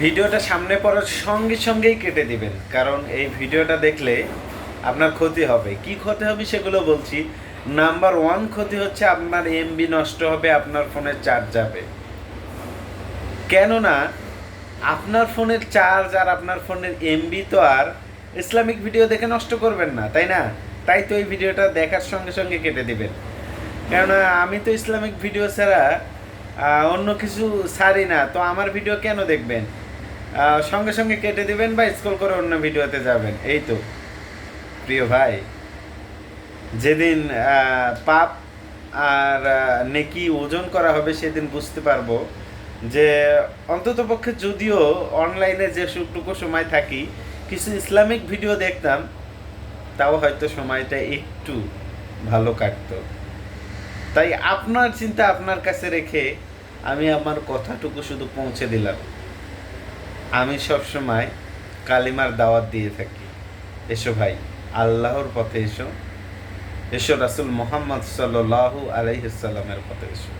ভিডিওটা সামনে পড়ার সঙ্গে সঙ্গেই কেটে দিবেন, কারণ এই ভিডিওটা দেখলে আপনার ক্ষতি হবে। কি ক্ষতি হবে সেগুলো বলছি। নাম্বার ওয়ান ক্ষতি হচ্ছে আপনার এমবি নষ্ট হবে, আপনার ফোনের চার্জ যাবে। কেননা আপনার ফোনের চার্জ আর আপনার ফোনের এমবি তো আর ইসলামিক ভিডিও দেখে নষ্ট করবেন না, তাই না? তাই তো এই ভিডিওটা দেখার সঙ্গে সঙ্গে কেটে দিবেন। কেননা আমি তো ইসলামিক ভিডিও ছাড়া অন্য কিছু ছাড়ি না, তো আমার ভিডিও কেন দেখবেন? সঙ্গে সঙ্গে কেটে দিবেন বা স্ক্রল করে অন্য ভিডিওতে যাবেন। এই তো প্রিয় ভাই, যেদিন পাপ আর নেকি ওজন করা হবে সেদিন বুঝতে পারবো যে অন্ততপক্ষে যদিও অনলাইনে যে টুকু সময় থাকি কিছু ইসলামিক ভিডিও দেখতাম, তাও হয়তো সময়টা একটু ভালো কাটতো। তাই আপনার চিন্তা আপনার কাছে রেখে আমি আমার কথাটুকু শুধু পৌঁছে দিলাম। আমি সবসময় কালিমার দাওয়াত দিয়ে থাকি, এসো ভাই আল্লাহর পথে এসো, এসো রাসূল মুহাম্মদ সাল্লাল্লাহু আলাইহি সাল্লামের পথে এসো।